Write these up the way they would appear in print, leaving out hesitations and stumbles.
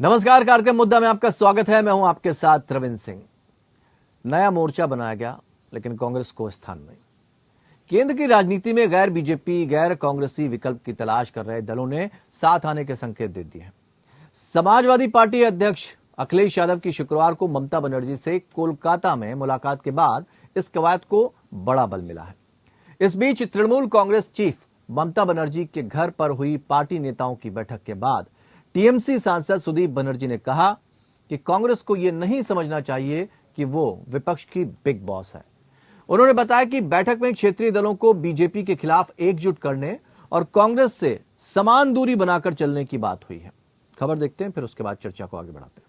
नमस्कार, कार्यक्रम मुद्दा में आपका स्वागत है। मैं हूं आपके साथ रविंद्र सिंह। नया मोर्चा बनाया गया, लेकिन कांग्रेस को स्थान नहीं। केंद्र की राजनीति में गैर बीजेपी, गैर कांग्रेसी विकल्प की तलाश कर रहे दलों ने साथ आने के संकेत दे दिए हैं। समाजवादी पार्टी अध्यक्ष अखिलेश यादव की शुक्रवार को ममता बनर्जी से कोलकाता में मुलाकात के बाद इस कवायद को बड़ा बल मिला है। इस बीच तृणमूल कांग्रेस चीफ ममता बनर्जी के घर पर हुई पार्टी नेताओं की बैठक के बाद टीएमसी सांसद सुदीप बनर्जी ने कहा कि कांग्रेस को यह नहीं समझना चाहिए कि वो विपक्ष की बिग बॉस है। उन्होंने बताया कि बैठक में क्षेत्रीय दलों को बीजेपी के खिलाफ एकजुट करने और कांग्रेस से समान दूरी बनाकर चलने की बात हुई है। खबर देखते हैं, फिर उसके बाद चर्चा को आगे बढ़ाते हैं।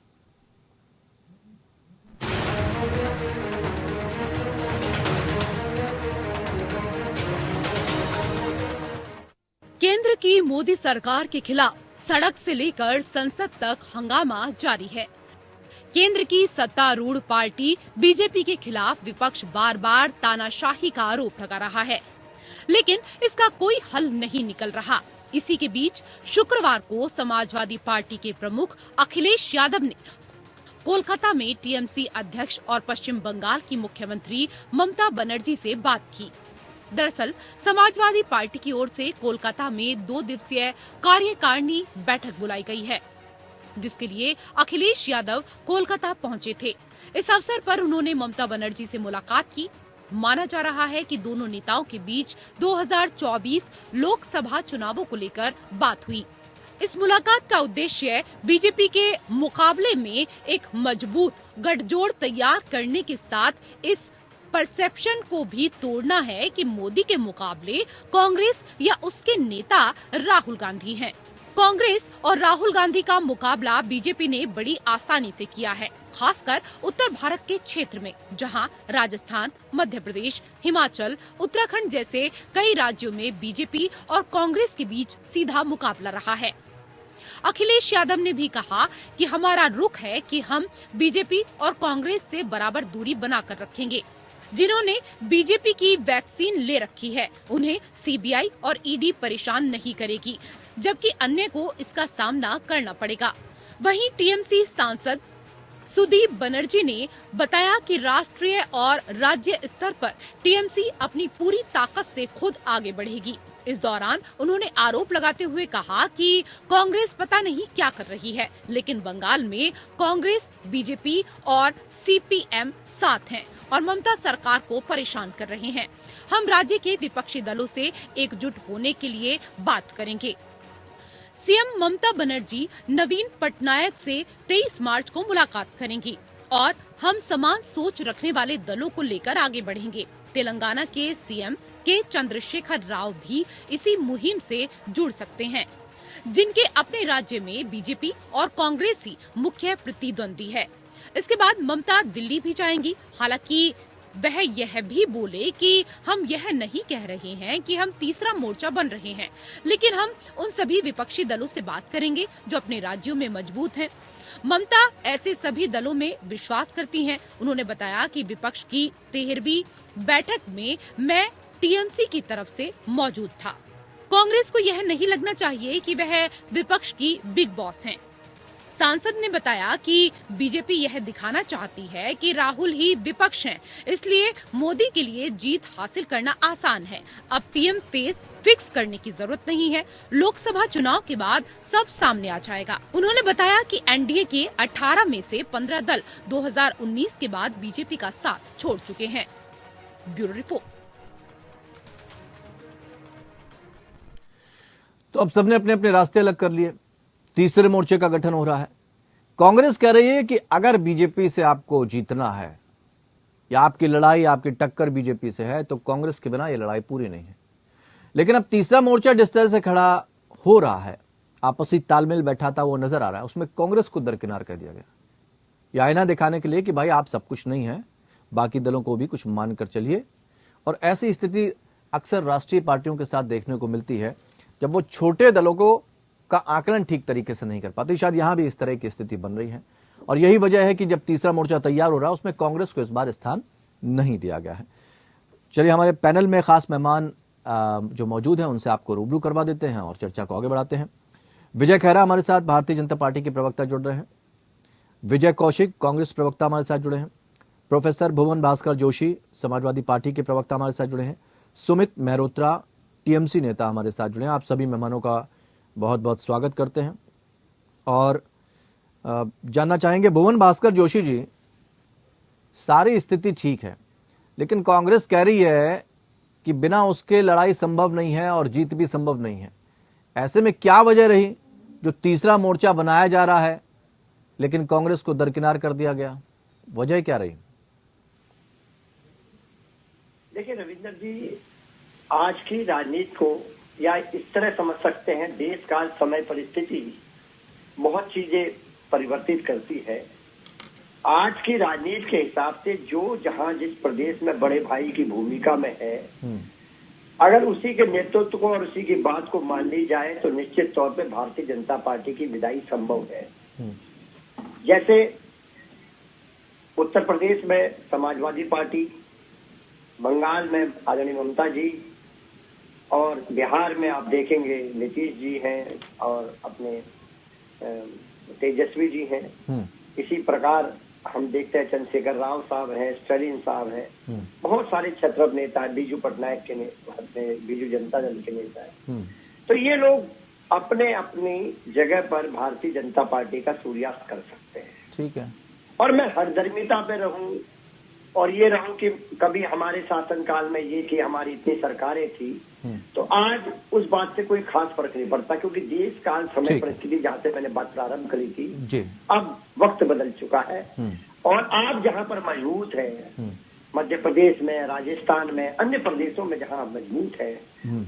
केंद्र की मोदी सरकार के खिलाफ सड़क से लेकर संसद तक हंगामा जारी है। केंद्र की सत्तारूढ़ पार्टी बीजेपी के खिलाफ विपक्ष बार बार तानाशाही का आरोप लगा रहा है, लेकिन इसका कोई हल नहीं निकल रहा। इसी के बीच शुक्रवार को समाजवादी पार्टी के प्रमुख अखिलेश यादव ने कोलकाता में टीएमसी अध्यक्ष और पश्चिम बंगाल की मुख्यमंत्री ममता बनर्जी से बात की। दरअसल समाजवादी पार्टी की ओर से कोलकाता में 2 दिवसीय कार्यकारिणी बैठक बुलाई गई है, जिसके लिए अखिलेश यादव कोलकाता पहुंचे थे। इस अवसर पर उन्होंने ममता बनर्जी से मुलाकात की। माना जा रहा है कि दोनों नेताओं के बीच 2024 लोकसभा चुनावों को लेकर बात हुई। इस मुलाकात का उद्देश्य बीजेपी के मुकाबले में एक मजबूत गठजोड़ तैयार करने के साथ इस परसेप्शन को भी तोड़ना है कि मोदी के मुकाबले कांग्रेस या उसके नेता राहुल गांधी हैं। कांग्रेस और राहुल गांधी का मुकाबला बीजेपी ने बड़ी आसानी से किया है, खासकर उत्तर भारत के क्षेत्र में, जहां राजस्थान, मध्य प्रदेश, हिमाचल, उत्तराखंड जैसे कई राज्यों में बीजेपी और कांग्रेस के बीच सीधा मुकाबला रहा है। अखिलेश यादव ने भी कहा कि हमारा रुख है कि हम बीजेपी और कांग्रेस से बराबर दूरी बनाकर रखेंगे। जिन्होंने बीजेपी की वैक्सीन ले रखी है, उन्हें सीबीआई और ईडी परेशान नहीं करेगी, जबकि अन्य को इसका सामना करना पड़ेगा। वहीं टीएमसी सांसद सुदीप बनर्जी ने बताया कि राष्ट्रीय और राज्य स्तर पर टीएमसी अपनी पूरी ताकत से खुद आगे बढ़ेगी। इस दौरान उन्होंने आरोप लगाते हुए कहा कि कांग्रेस पता नहीं क्या कर रही है, लेकिन बंगाल में कांग्रेस, बीजेपी और सीपीएम साथ हैं और ममता सरकार को परेशान कर रहे हैं। हम राज्य के विपक्षी दलों से एकजुट होने के लिए बात करेंगे। सीएम ममता बनर्जी नवीन पटनायक से 23 मार्च को मुलाकात करेंगी और हम समान सोच रखने वाले दलों को लेकर आगे बढ़ेंगे। तेलंगाना के सीएम के चंद्रशेखर राव भी इसी मुहिम से जुड़ सकते हैं, जिनके अपने राज्य में बीजेपी और कांग्रेस ही मुख्य प्रतिद्वंदी है। इसके बाद ममता दिल्ली भी जाएंगी। हालांकि वह यह भी बोले कि हम यह नहीं कह रहे हैं कि हम तीसरा मोर्चा बन रहे हैं, लेकिन हम उन सभी विपक्षी दलों से बात करेंगे जो अपने राज्यों में मजबूत हैं। ममता ऐसे सभी दलों में विश्वास करती हैं। उन्होंने बताया कि विपक्ष की 13वीं बैठक में मैं टीएमसी की तरफ से मौजूद था। कांग्रेस को यह नहीं लगना चाहिए कि वह विपक्ष की बिग बॉस हैं। सांसद ने बताया कि बीजेपी यह दिखाना चाहती है कि राहुल ही विपक्ष हैं, इसलिए मोदी के लिए जीत हासिल करना आसान है। अब पीएम फेज फिक्स करने की जरूरत नहीं है। लोकसभा चुनाव के बाद सब सामने आ जाएगा। उन्होंने बताया कि एनडीए के 18 में से 15 दल 2019 के बाद बीजेपी का साथ छोड़ चुके हैं। Bureau report. तो अब सबने अपने अपने रास्ते अलग कर लिए। तीसरे मोर्चे का गठन हो रहा है। कांग्रेस कह रही है कि अगर बीजेपी से आपको जीतना है या आपकी लड़ाई, आपकी टक्कर बीजेपी से है, तो कांग्रेस के बिना ये लड़ाई पूरी नहीं है। लेकिन अब तीसरा मोर्चा जिस तरह से खड़ा हो रहा है, आपसी तालमेल बैठाता वो नजर आ रहा है, उसमें कांग्रेस को दरकिनार कर दिया गया। यह आईना दिखाने के लिए कि भाई आप सब कुछ नहीं है, बाकी दलों को भी कुछ मानकर चलिए। और ऐसी स्थिति अक्सर राष्ट्रीय पार्टियों के साथ देखने को मिलती है, जब वो छोटे दलों को का आकलन ठीक तरीके से नहीं कर पाते। शायद यहां भी इस तरह की स्थिति बन रही है और यही वजह है कि जब तीसरा मोर्चा तैयार हो रहा है, उसमें कांग्रेस को इस बार स्थान नहीं दिया गया है। चलिए, हमारे पैनल में खास मेहमान जो मौजूद हैं उनसे आपको रूबरू करवा देते हैं और चर्चा को आगे बढ़ाते हैं। विजय खैरा हमारे साथ भारतीय जनता पार्टी के प्रवक्ता जुड़ रहे हैं। विजय कौशिक कांग्रेस प्रवक्ता हमारे साथ जुड़े हैं। प्रोफेसर भुवन भास्कर जोशी समाजवादी पार्टी के प्रवक्ता हमारे साथ जुड़े हैं। सुमित मेहरोत्रा टीएमसी नेता हमारे साथ जुड़े हैं। आप सभी मेहमानों का बहुत बहुत स्वागत करते हैं और जानना चाहेंगे भुवन भास्कर जोशी जी, सारी स्थिति ठीक है लेकिन कांग्रेस कह रही है कि बिना उसके लड़ाई संभव नहीं है और जीत भी संभव नहीं है। ऐसे में क्या वजह रही जो तीसरा मोर्चा बनाया जा रहा है लेकिन कांग्रेस को दरकिनार कर दिया गया? वजह क्या रही? देखिए रविंदर जी, आज की राजनीति को या इस तरह समझ सकते हैं, देश काल समय परिस्थिति बहुत चीजें परिवर्तित करती है। आज की राजनीति के हिसाब से जो जहां जिस प्रदेश में बड़े भाई की भूमिका में है, अगर उसी के नेतृत्व को और उसी की बात को मान ली जाए तो निश्चित तौर पे भारतीय जनता पार्टी की विदाई संभव है। जैसे उत्तर प्रदेश में समाजवादी पार्टी, बंगाल में आदरणीय ममता जी और बिहार में आप देखेंगे नीतीश जी हैं और अपने तेजस्वी जी हैं। इसी प्रकार हम देखते हैं चंद्रशेखर राव साहब हैं, स्टालिन साहब हैं, बहुत सारे छत्रप नेता हैं, बीजू पटनायक के बीजू जनता दल के नेता हैं। तो ये लोग अपने अपनी जगह पर भारतीय जनता पार्टी का सूर्यास्त कर सकते हैं। ठीक है। और मैं हरदर्मिता पे रहूं और ये रहूं कि कभी हमारे शासनकाल में ये कि हमारी इतनी सरकारें थी, तो आज उस बात से कोई खास फर्क नहीं पड़ता, क्योंकि देश काल समय परिस्थिति जहाँ से मैंने बात प्रारंभ करी थी जी, अब वक्त बदल चुका है। और आप जहाँ पर मजबूत है, मध्य प्रदेश में, राजस्थान में, अन्य प्रदेशों में जहाँ मजबूत है,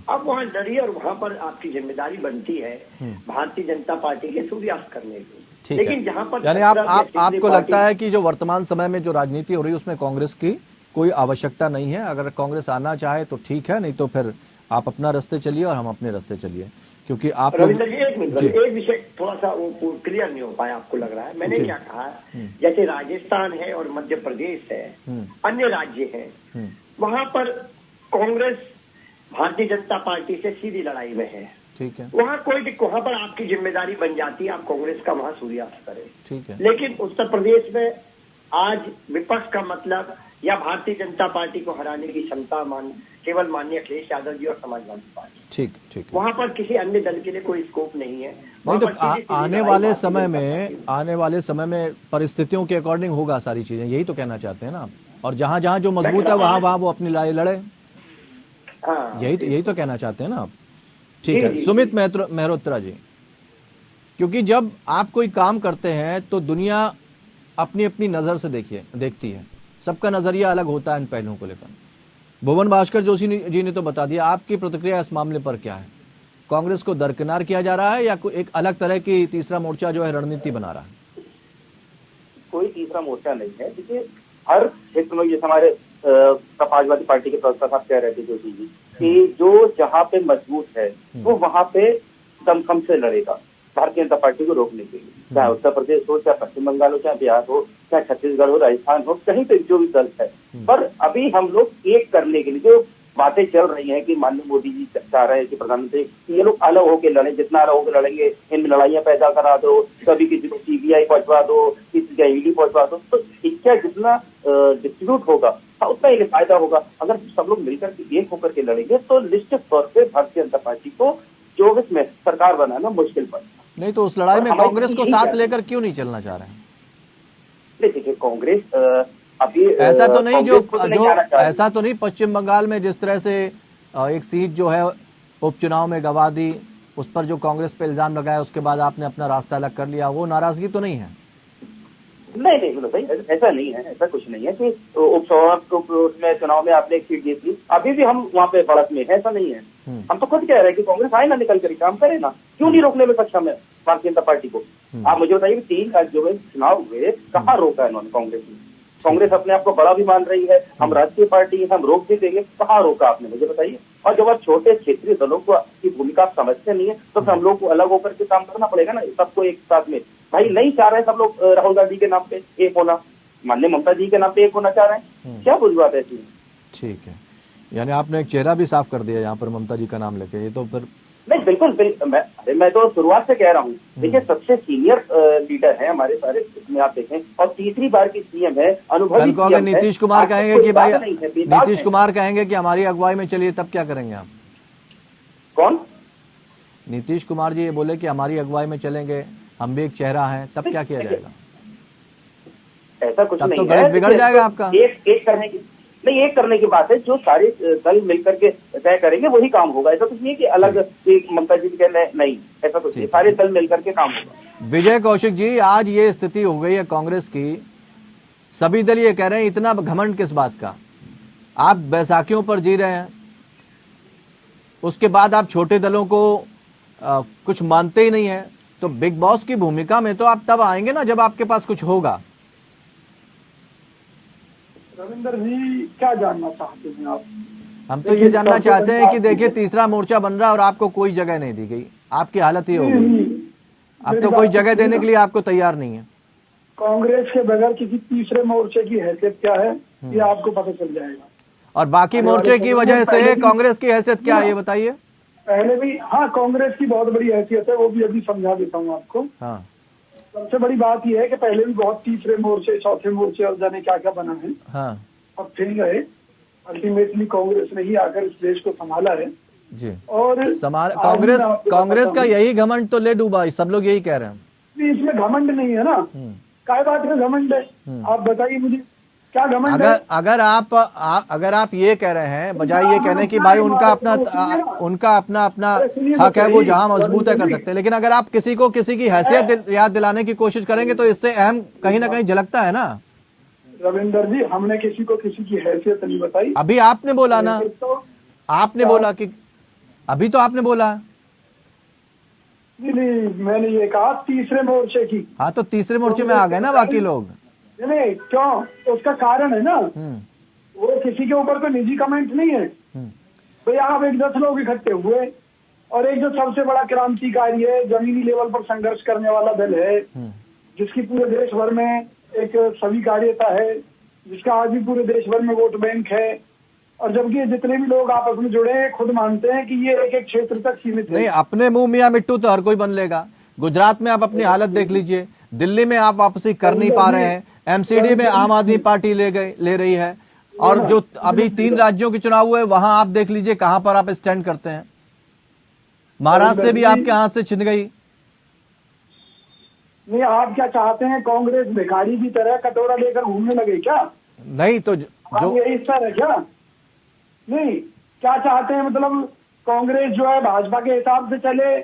अब वहाँ लड़िए और वहाँ पर आपकी जिम्मेदारी बनती है भारतीय जनता पार्टी के सूर्यास्त करने की। लेकिन जहाँ पर यानी आपको लगता है कि जो वर्तमान समय में जो राजनीति हो रही है उसमें कांग्रेस की कोई आवश्यकता नहीं है? अगर कांग्रेस आना चाहे तो ठीक है, नहीं तो फिर आप अपना रास्ते चलिए और हम अपने रास्ते चलिए, क्योंकि आप रविंदर जी एक विषय थोड़ा सा वो क्लियर नहीं हो पाया, आपको लग रहा है। मैंने क्या कहा, जैसे राजस्थान है और मध्य प्रदेश है, अन्य राज्य हैं, वहां पर कांग्रेस भारतीय जनता पार्टी से सीधी लड़ाई में है। ठीक है। वहाँ वहाँ पर आपकी जिम्मेदारी बन जाती है, आप कांग्रेस का वहाँ सूर्यास्त करें। ठीक है। लेकिन उत्तर प्रदेश में आज विपक्ष का मतलब या भारतीय जनता पार्टी को हराने की क्षमता केवल माननीय अखिलेश यादव जी और समाजवादी पार्टी। ठीक ठीक। वहाँ पर किसी अन्य दल के लिए कोई स्कोप नहीं है। नहीं तो आने वाले समय में परिस्थितियों के अकॉर्डिंग होगा सारी चीजें, यही तो कहना चाहते हैं ना आप? और जहाँ जहाँ जो मजबूत है वहाँ वो अपनी लड़ाई लड़े। हाँ, यही तो कहना चाहते हैं ना आप? ठीक है। सुमित मेहरोत्रा जी, क्योंकि जब आप कोई काम करते हैं तो दुनिया अपनी अपनी नजर से देखती है, सबका नजरिया अलग होता है इन पहलुओं को लेकर। भुवन भास्कर जोशी जी ने तो बता दिया, आपकी प्रतिक्रिया इस मामले पर क्या है? कांग्रेस को दरकिनार किया जा रहा है या कोई एक अलग तरह की तीसरा मोर्चा जो है रणनीति बना रहा है? कोई तीसरा मोर्चा नहीं है। देखिए, हर क्षेत्र में जैसे हमारे समाजवादी पार्टी के प्रवक्ता साहब कह रहे थे जोशी जी कि जो जहाँ पे मजबूत है वो वहाँ पे दमखम से लड़ेगा भारतीय जनता पार्टी को रोकने के लिए, चाहे उत्तर प्रदेश हो, चाहे पश्चिम बंगाल हो, चाहे बिहार हो, चाहे छत्तीसगढ़ हो, राजस्थान हो, कहीं पे जो भी दल है। पर अभी हम लोग एक करने के लिए जो बातें चल रही हैं कि माननीय मोदी जी चाह रहे हैं कि प्रधानमंत्री ये लोग अलग होकर लड़े, जितना अलग होकर लड़ेंगे, इनमें लड़ाइयां पैदा करा दो, कभी किसी को सीबीआई पहुंचवा दो, किसी का ईडी पहुंचवा दो, तो इसका जितना डिस्ट्रीब्यूट होगा उतना ही फायदा होगा। अगर सब लोग मिलकर के एक होकर के लड़ेंगे तो निश्चित तौर पर भारतीय जनता पार्टी को 24 में सरकार बनाना मुश्किल पड़ेगा। नहीं तो उस लड़ाई में कांग्रेस को साथ लेकर क्यों नहीं चलना चाह रहे हैं? देखिए, कांग्रेस अभी ऐसा तो नहीं ऐसा तो नहीं पश्चिम बंगाल में जिस तरह से एक सीट जो है उपचुनाव में गंवा दी, उस पर जो कांग्रेस पे इल्जाम लगाया उसके बाद आपने अपना रास्ता अलग कर लिया, वो नाराजगी तो नहीं है? नहीं भाई, ऐसा नहीं है, ऐसा कुछ नहीं है कि उसमें चुनाव में आपने एक सीट जीत ली, अभी भी हम वहाँ पे बढ़त में है, ऐसा नहीं है। हम तो खुद कह रहे हैं कि कांग्रेस आए ना, निकल कर काम करे ना, क्यों नहीं रोकने में सक्षम है भारतीय जनता पार्टी को? आप मुझे बताइए 3 राज्यों में चुनाव हुए, कहाँ रोका है इन्होंने कांग्रेस ने? कांग्रेस अपने आप को बड़ा भी मान रही है, हम राष्ट्रीय पार्टी है, हम रोक भी देंगे, कहाँ रोका आपने, मुझे बताइए। और जब आप छोटे क्षेत्रीय दलों की भूमिका आप समझते नहीं है तो हम लोग को अलग होकर के काम करना पड़ेगा ना, सबको एक साथ में। भाई नहीं चाह रहे सब लोग राहुल गांधी के नाम पे एक होना, माननीय ममता जी के नाम पे एक होना चाह रहे हैं, क्या बुरी बात है इसमें? ठीक है, यानी आपने एक चेहरा भी साफ कर दिया यहाँ पर ममता जी का नाम लेके, ये तो फिर नहीं, बिल्कुल मैं तो शुरुआत से कह रहा हूँ। देखिए, सबसे सीनियर लीडर है हमारे सारे, इसमें आप देखें, और तीसरी बार की सीएम है, अनुभवी कल को अगर CM है। नीतीश कुमार आज कहेंगे कोई कि भाई बात नहीं है, बेदाग नीतीश है। कुमार कहेंगे कि हमारी अगुवाई में चलिए, तब क्या करेंगे आप? कौन? नीतीश कुमार जी ये बोले कि हमारी अगुवाई में चलेंगे, हम भी एक चेहरा है, तब क्या किया जाएगा? ऐसा कुछ तब नहीं तो है। गणित बिगड़ जाएगा आपका। एक करने की बात है, जो सारे दल मिलकर के तय करेंगे वही काम होगा। ऐसा कुछ नहीं है कि अलग एक ममता जी के नहीं, ऐसा कुछ नहीं, सारे दल मिलकर के काम होगा। विजय कौशिक जी, आज ये स्थिति हो गई है कांग्रेस की, सभी दल ये कह रहे हैं इतना घमंड किस बात का? आप बैसाखियों पर जी रहे हैं, उसके बाद आप छोटे दलों को कुछ मानते ही नहीं है, तो बिग बॉस की भूमिका में तो आप तब आएंगे ना जब आपके पास कुछ होगा। रविंदर जी, क्या जानना चाहते हैं आप? हम तो ये जानना चाहते हैं कि देखिए तीसरा मोर्चा बन रहा है और आपको कोई जगह नहीं दी गई, आपकी हालत ये हो गई, अब तो कोई जगह देने के लिए आपको तैयार नहीं है। कांग्रेस के बगैर किसी तीसरे मोर्चे की हैसियत क्या है, ये आपको पता चल जाएगा। और बाकी मोर्चे की वजह से कांग्रेस की हैसियत क्या है, ये बताइए। पहले भी, हाँ, कांग्रेस की बहुत बड़ी हैसियत है, वो भी अभी समझा देता हूँ आपको। हाँ, सबसे बड़ी बात यह है कि पहले भी बहुत तीसरे मोर्चे, चौथे मोर्चे और जाने क्या क्या बना है, हाँ अब फिर गए। अल्टीमेटली कांग्रेस ने ही आकर इस देश को संभाला है। जी। और कांग्रेस का यही घमंड तो ले डूबा, सब लोग यही कह रहे हैं। इसमें घमंड नहीं है ना, काय बात में घमंड है? आप बताइए मुझे, क्या घमंड है? अगर आप ये कह रहे हैं, बजाय ये कहने कि भाई उनका अपना हक है, वो जहां मजबूत है कर सकते हैं, लेकिन अगर आप किसी को किसी की हैसियत याद दिलाने की कोशिश करेंगे तो इससे अहम कहीं ना कहीं झलकता है ना। रविंदर जी, हमने किसी को किसी की हैसियत नहीं बताई। अभी आपने बोला ना, आपने बोला कि अभी तो आपने बोला। नहीं, मैंने ये कहा तीसरे मोर्चे की। हाँ, तो तीसरे मोर्चे में आ गए ना बाकी लोग। नहीं, क्यों? उसका कारण है ना, वो किसी के ऊपर तो निजी कमेंट नहीं है भाई। आप 10 लोग इकट्ठे हुए और एक जो सबसे बड़ा क्रांतिकारी है, जमीनी लेवल पर संघर्ष करने वाला दल है, जिसकी पूरे देश भर में एक स्वीकार्यता है, जिसका आज भी पूरे देश भर में वोट बैंक है, और जबकि जितने भी लोग आपस में जुड़े हैं खुद मानते हैं कि ये एक एक क्षेत्र तक सीमित है। नहीं, अपने मुंह मियां मिट्टू तो हर कोई बन लेगा। गुजरात में आप अपनी हालत देख लीजिए, दिल्ली में आप वापसी कर नहीं पा रहे हैं, एमसीडी में आम आदमी पार्टी ले रही है, और जो अभी 3 राज्यों के चुनाव हुए वहां आप देख लीजिए कहां पर आप स्टैंड करते हैं। महाराष्ट्र से भी आपके हाथ से छिन गई। नहीं, आप क्या चाहते हैं? कांग्रेस भिखारी की तरह कटोरा लेकर घूमने लगे क्या? नहीं तो जो यही हिस्सा है क्या? नहीं, क्या चाहते हैं? मतलब कांग्रेस जो है भाजपा के हिसाब से चले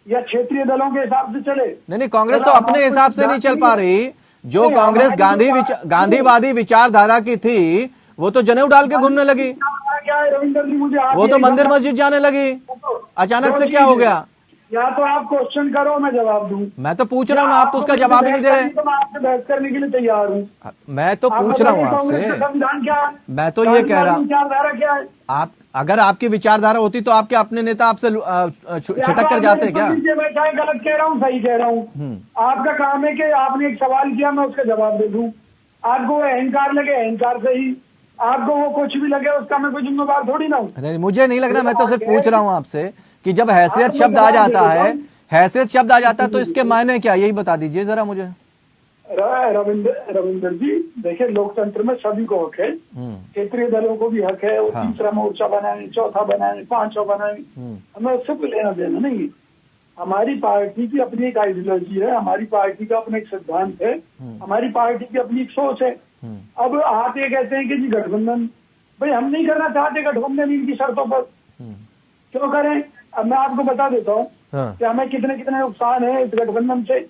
या क्षेत्रीय दलों के हिसाब से चले? नहीं, कांग्रेस तो अपने हिसाब से नहीं चल पा रही। जो कांग्रेस गांधीवादी विचारधारा की थी वो तो जनेऊ डाल के घूमने लगी। क्या है रविंदर जी, मुझे वो तो मंदिर मस्जिद जाने लगी। अचानक से क्या हो गया? या तो आप क्वेश्चन करो, मैं जवाब दूं। मैं तो पूछ रहा हूँ ना, आप तो उसका जवाब ही नहीं दे रहे। तो मैं आपसे बहस करने के लिए तैयार हूँ। मैं तो पूछ रहा हूँ आपसे। संविधान क्या है? मैं तो ये कह रहा हूँ, विचारधारा क्या है? आप अगर आपकी विचारधारा होती तो आपके अपने नेता आपसे छिटक कर जाते क्या? मैं चाहे गलत कह रहा हूँ, सही कह रहा हूँ, आपका काम है कि आपने एक सवाल किया, मैं उसका जवाब दे दूं। आपको वो अहंकार लगे, अहंकार से ही, आपको वो कुछ भी लगे, उसका मैं कोई जिम्मेवार थोड़ी ना हूँ। नहीं, मुझे नहीं लग रहा। मैं तो सिर्फ पूछ रहा हूँ आपसे कि जब हैसियत शब्द आ जाता है, हैसियत शब्द आ जाता है तो इसके मायने क्या, यही बता दीजिए जरा मुझे। रविंदर जी, देखिए, लोकतंत्र में सभी को हक है, क्षेत्रीय दलों को भी हक है, वो तीसरा मोर्चा बनाए, चौथा बनाए, 5वां बनाए, हमें उससे कोई लेना देना नहीं है। हमारी पार्टी की अपनी एक आइडियोलॉजी है, हमारी पार्टी का अपना एक सिद्धांत है, हमारी पार्टी की अपनी एक सोच है। अब आप ये कहते हैं कि जी गठबंधन, भाई हम नहीं करना चाहते गठबंधन इनकी शर्तों पर, क्यों करें? अब मैं आपको बता देता हूँ कि हमें कितने कितने नुकसान है इस गठबंधन से।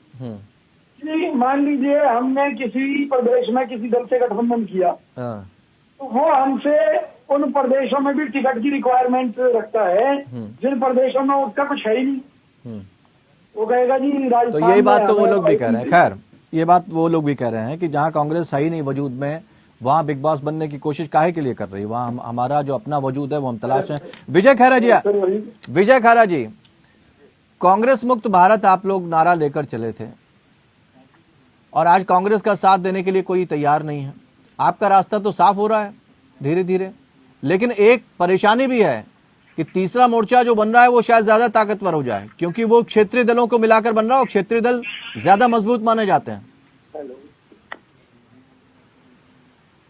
मान लीजिए हमने किसी प्रदेश में किसी दल से गठबंधन किया, तो वो हमसे उन प्रदेशों में भी टिकट की रिक्वायरमेंट रखता है जिन प्रदेशों में उसका कुछ है ही नहीं। वो कहेगा जी राजस्थान। तो यही बात तो वो लोग भी कह रहे हैं। खैर, ये बात वो लोग भी कह रहे हैं कि जहां कांग्रेस सही नहीं वजूद में, वहां बिग बॉस बनने की कोशिश काहे के लिए कर रही है? वहां हमारा जो अपना वजूद है वो हम तलाश हैं। विजय खैरा जी, कांग्रेस मुक्त भारत आप लोग नारा लेकर चले थे और आज कांग्रेस का साथ देने के लिए कोई तैयार नहीं है। आपका रास्ता तो साफ हो रहा है धीरे धीरे, लेकिन एक परेशानी भी है कि तीसरा मोर्चा जो बन रहा है वो शायद ज्यादा ताकतवर हो जाए, क्योंकि वो क्षेत्रीय दलों को मिलाकर बन रहा है और क्षेत्रीय दल ज्यादा मजबूत माने जाते हैं।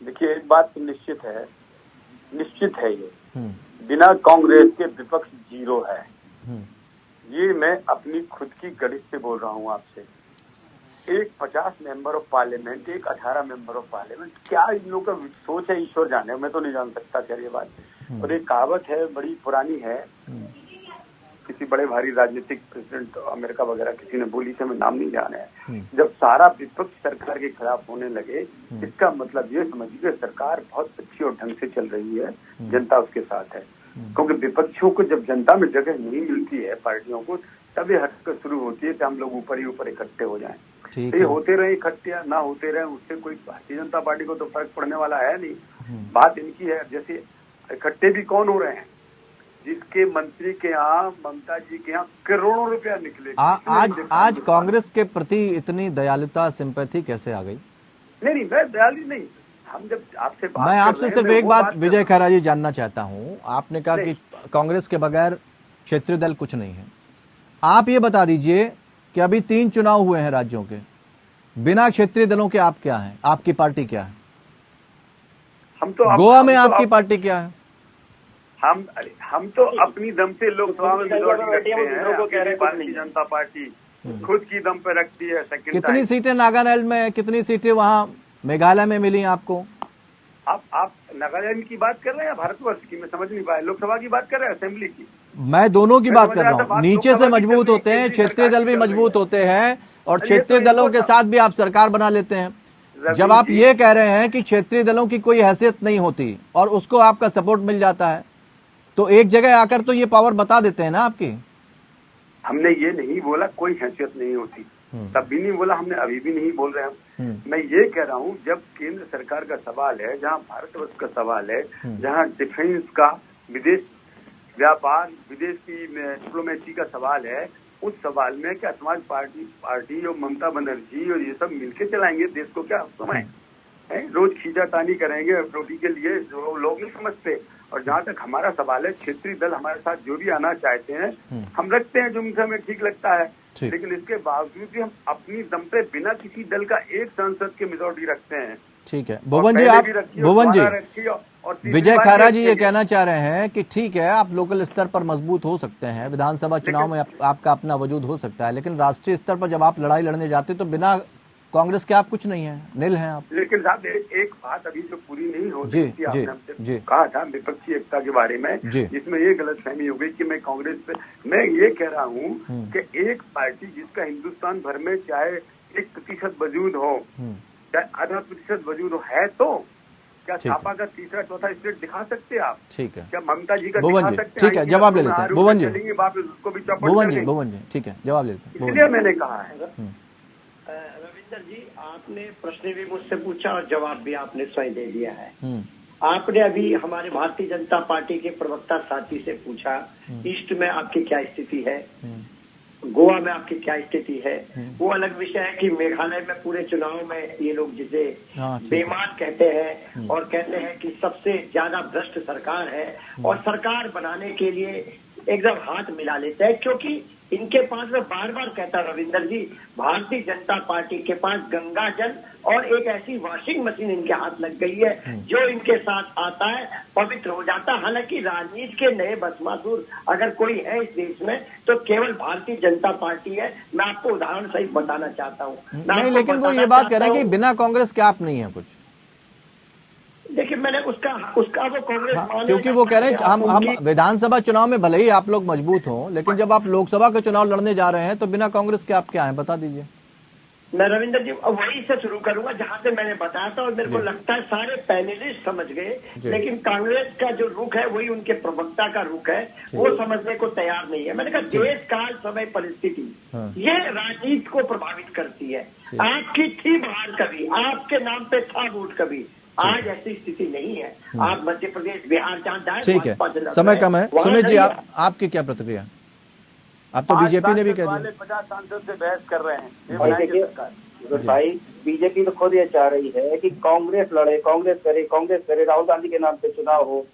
देखिए, एक बात तो निश्चित है ये, बिना कांग्रेस के विपक्ष जीरो है। ये मैं अपनी खुद की गणित से बोल रहा हूँ आपसे। एक 50 मेंबर ऑफ पार्लियामेंट, एक 18 मेंबर ऑफ पार्लियामेंट, क्या इन लोगों का सोच है ईश्वर जाने, मैं तो नहीं जान सकता खैर ये बात। और एक कहावत है, बड़ी पुरानी है, किसी बड़े भारी राजनीतिक प्रेसिडेंट अमेरिका वगैरह किसी ने बोली से, मैं नाम नहीं जाना है। जब सारा विपक्ष सरकार के खिलाफ होने लगे, इसका मतलब ये समझिए सरकार बहुत अच्छी और ढंग से चल रही है, जनता उसके साथ है। क्योंकि विपक्षियों को जब जनता में जगह नहीं मिलती है पार्टियों को, तब ये हरकत शुरू होती है कि हम लोग ऊपर ही ऊपर इकट्ठे हो जाएं। तो ये होते रहे इकट्ठे या ना होते रहे, उससे कोई भारतीय जनता पार्टी को तो फर्क पड़ने वाला है नहीं। बात इनकी है, जैसे इकट्ठे भी कौन हो रहे हैं, जिसके मंत्री के यहाँ, ममता जी के यहाँ करोड़ों रुपया निकले। आज कांग्रेस के प्रति इतनी दयालुता, सिंपैथी कैसे आ गई? नहीं, मैं दयालु नहीं। हम जब आपसे बात मैं आपसे सिर्फ एक बात विजय खैरा जी जानना चाहता हूँ। आपने कहा कि कांग्रेस के बगैर क्षेत्रीय दल कुछ नहीं है। आप ये बता दीजिए कि अभी 3 चुनाव हुए हैं राज्यों के, बिना क्षेत्रीय दलों के आप क्या हैं, आपकी पार्टी क्या है? गोवा में आपकी पार्टी क्या है? हम तो अपनी दम से लोकसभा में रखते हैं। भारतीय जनता पार्टी खुद की दम पे रखती है। कितनी सीटें नागालैंड में, कितनी सीटें वहाँ मेघालय में मिली आपको? आप नागालैंड की बात कर रहे हैं या भारतवर्ष की? मैं समझ नहीं पाया। लोकसभा की बात कर रहे हैं, असेंबली की? मैं दोनों की बात कर रहा हूँ। नीचे से मजबूत होते हैं, क्षेत्रीय दल भी मजबूत होते हैं, और क्षेत्रीय दलों के साथ भी आप सरकार बना लेते हैं। जब आप ये कह रहे हैं कि क्षेत्रीय दलों की कोई हैसियत नहीं होती और उसको आपका सपोर्ट मिल जाता है, तो एक जगह आकर तो ये पावर बता देते हैं ना आपकी। हमने ये नहीं बोला कोई हैसियत नहीं होती, तब भी नहीं बोला, हमने अभी भी नहीं बोल रहे हैं। मैं ये कह रहा हूँ, जब केंद्र सरकार का सवाल है, जहाँ भारतवर्ष का सवाल है, जहाँ डिफेंस का, विदेश व्यापार, विदेश की डिप्लोमेसी का सवाल है, उस सवाल में क्या समाज पार्टी और ममता बनर्जी और ये सब मिलके चलाएंगे देश को? क्या समय है रोज खींचातानी करेंगे रोटी के लिए, जो लोग नहीं समझते। और जहाँ तक हमारा सवाल है, क्षेत्रीय दल हमारे साथ जो भी आना चाहते हैं हम रखते हैं, जो उनसे हमें ठीक लगता है। लेकिन इसके बावजूद भी हम अपनी दम पे बिना किसी दल का एक सांसद के मेजॉरिटी रखते हैं। ठीक है भुवन जी, आप भुवन जी, विजय खैरा जी ये कहना चाह रहे हैं कि ठीक है आप लोकल स्तर पर मजबूत हो सकते हैं, विधानसभा चुनाव में आपका अपना वजूद हो सकता है, लेकिन राष्ट्रीय स्तर पर जब आप लड़ाई लड़ने जाते तो बिना कांग्रेस के आप कुछ नहीं है, निल हैं आप। लेकिन साहब एक बात अभी जो पूरी नहीं हो सकती, आपने हमसे कहा था विपक्षी एकता के बारे में, जिसमें ये गलतफहमी हो गई कि मैं कांग्रेस पे, मैं ये कह रहा हूँ कि एक पार्टी जिसका हिंदुस्तान भर में चाहे 1% वजूद हो, चाहे आधा प्रतिशत वजूद हो, है तो क्या छापा का तीसरा चौथा स्टेट दिखा सकते हैं आप? ठीक है, क्या ममता जी का दिखा सकते हैं? ठीक है, जवाब ले लेते हैं भुवन जी। उसको भी भुवन जी ठीक है, जवाब ले लेते हैं। इसलिए मैंने कहा है। रविंदर जी, आपने प्रश्न भी मुझसे पूछा और जवाब भी आपने स्वयं दे दिया है। आपने अभी हमारे भारतीय जनता पार्टी के प्रवक्ता साथी से पूछा ईस्ट में आपकी क्या स्थिति है, गोवा में आपकी क्या स्थिति है। वो अलग विषय है कि मेघालय में पूरे चुनाव में ये लोग जिसे बेईमान कहते हैं और कहते हैं कि सबसे ज्यादा भ्रष्ट सरकार है, और सरकार बनाने के लिए एकदम हाथ मिला लेते हैं, क्योंकि इनके पास, मैं बार बार कहता रविंदर जी, भारतीय जनता पार्टी के पास गंगा जल और एक ऐसी वॉशिंग मशीन इनके हाथ लग गई है, जो इनके साथ आता है पवित्र हो जाता है। हालांकि राजनीति के नए भस्मासुर अगर कोई है इस देश में तो केवल भारतीय जनता पार्टी है। मैं आपको उदाहरण सहित बताना चाहता हूँ। नहीं, लेकिन वो ये बात कह रहे हैं कि बिना कांग्रेस के आप नहीं है कुछ। देखिए, मैंने उसका वो कांग्रेस क्योंकि वो कह रहे हैं हम विधानसभा चुनाव में भले ही आप लोग मजबूत हों, लेकिन जब आप लोकसभा के चुनाव लड़ने जा रहे हैं तो बिना कांग्रेस के आप क्या हैं, बता दीजिए। मैं रविंदर जी वही से शुरू करूंगा जहां से मैंने बताया था, और मेरे को लगता है सारे पैनलिस्ट समझ गए, लेकिन कांग्रेस का जो रुख है वही उनके प्रवक्ता का रुख है, वो समझने को तैयार नहीं है। मैंने कहा देश काल समय परिस्थिति ये राजनीति को प्रभावित करती है। आपकी थी बाहर कभी, आपके नाम पे था वोट कभी, आज ऐसी स्थिति नहीं है। आप मध्य प्रदेश, बिहार जहाँ जाए, ठीक है, समय कम है। सुमित जी, आपकी क्या प्रतिक्रिया? आप तो बीजेपी ने भी कह दिया 50 सांसद से बहस कर रहे हैं। भाई बीजेपी तो खुद ये चाह रही है कि कांग्रेस लड़े, कांग्रेस करे, राहुल गांधी के नाम पे चुनाव हो,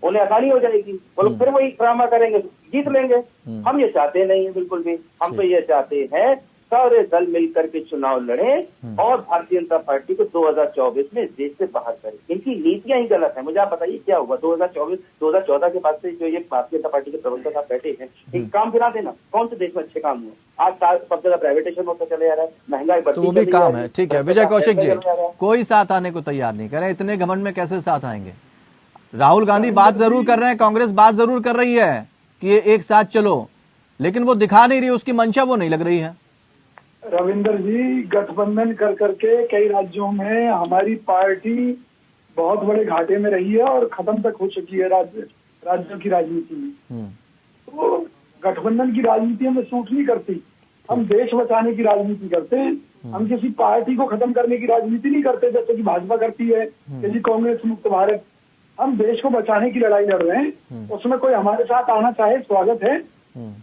उन्हें आसानी हो जाएगी, वो लोग फिर वही ड्रामा करेंगे, जीत लेंगे। हम ये चाहते नहीं है बिल्कुल भी। हम तो ये चाहते हैं सारे दल मिलकर के चुनाव लड़ें और भारतीय जनता पार्टी को 2024 में देश से बाहर करें। इनकी नीतियां ही गलत है। मुझे आप बताइए क्या हुआ 2014 के बाद से जो ये भारतीय जनता पार्टी के प्रबंधक आप बैठे हैं, एक काम गिना देना, कौन से देश में अच्छे काम हुए? आज सब जगह प्राइवेटेशन होता चले जा रहा है, महंगाई बढ़ती तो वो भी काम है। ठीक है विजय कौशिक जी, कोई साथ आने को तैयार नहीं कर रहे, इतने घमंड में कैसे साथ आएंगे? राहुल गांधी बात जरूर कर रहे हैं, कांग्रेस बात जरूर कर रही है कि एक साथ चलो, लेकिन वो दिखा नहीं रही, उसकी मंशा वो नहीं लग रही है। रविंदर जी, गठबंधन कर करके कई राज्यों में हमारी पार्टी बहुत बड़े घाटे में रही है और खत्म तक हो चुकी है राज्यों की राजनीति में। तो गठबंधन की राजनीति हमें सूट नहीं करती। हम देश बचाने की राजनीति करते हैं, हम किसी पार्टी को खत्म करने की राजनीति नहीं करते जैसे कि भाजपा करती है कि जी कांग्रेस मुक्त भारत। हम देश को बचाने की लड़ाई लड़ रहे हैं, उसमें कोई हमारे साथ आना चाहे स्वागत है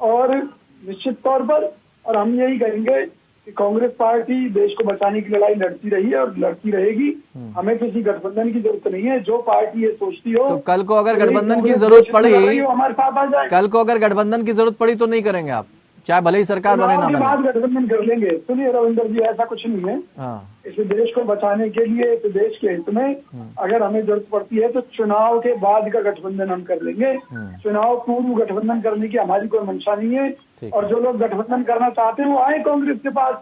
और निश्चित तौर पर। और हम यही कहेंगे कि कांग्रेस पार्टी देश को बचाने की लड़ाई लड़ती रही है और लड़ती रहेगी। हमें किसी गठबंधन की जरूरत नहीं है। जो पार्टी ये सोचती हो तो कल को अगर गठबंधन की जरूरत पड़ी, हमारे साथ आ जाए। कल को अगर गठबंधन की जरूरत पड़ी तो नहीं करेंगे आप, चाहे भले ही सरकार बने ना बने? गठबंधन कर लेंगे। सुनिए रविंदर जी, ऐसा कुछ नहीं है। इस देश को बचाने के लिए, इस देश के हित में अगर हमें जरूरत पड़ती है तो चुनाव के बाद का गठबंधन हम कर लेंगे। चुनाव पूर्व गठबंधन करने की हमारी कोई मंशा नहीं है। और जो लोग गठबंधन करना चाहते हैं वो आए कांग्रेस के पास।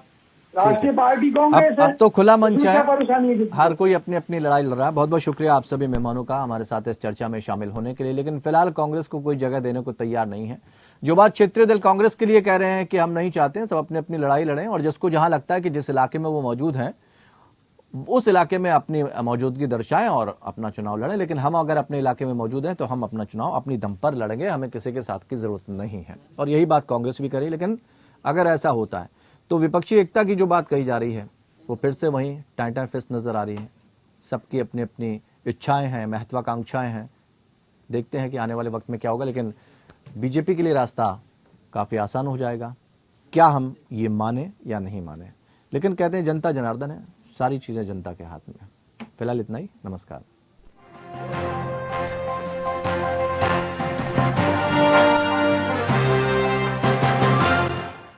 राष्ट्रीय पार्टी कांग्रेस है। अब तो खुला मंच है, परेशानी है, हर कोई अपनी अपनी लड़ाई लड़ रहा है। बहुत बहुत शुक्रिया आप सभी मेहमानों का हमारे साथ इस चर्चा में शामिल होने के लिए। लेकिन फिलहाल कांग्रेस को कोई जगह देने को तैयार नहीं है। जो बात क्षेत्रीय दल कांग्रेस के लिए कह रहे हैं कि हम नहीं चाहते हैं, सब अपनी अपनी लड़ाई लड़ें और जिसको जहां लगता है कि जिस इलाके में वो मौजूद हैं उस इलाके में अपनी मौजूदगी दर्शाएं और अपना चुनाव लड़ें। लेकिन हम अगर अपने इलाके में मौजूद हैं तो हम अपना चुनाव अपनी दम पर लड़ेंगे, हमें किसी के साथ की जरूरत नहीं है। और यही बात कांग्रेस भी करी। लेकिन अगर ऐसा होता है तो विपक्षी एकता की जो बात कही जा रही है वो फिर से वहीं टाइम फिस्ट नजर आ रही है। सबकी अपनी अपनी इच्छाएं हैं, महत्वाकांक्षाएं हैं। देखते हैं कि आने वाले वक्त में क्या होगा। लेकिन बीजेपी के लिए रास्ता काफ़ी आसान हो जाएगा, क्या हम ये माने या नहीं माने। लेकिन कहते हैं जनता जनार्दन है, सारी चीज़ें जनता के हाथ में। फिलहाल इतना ही, नमस्कार।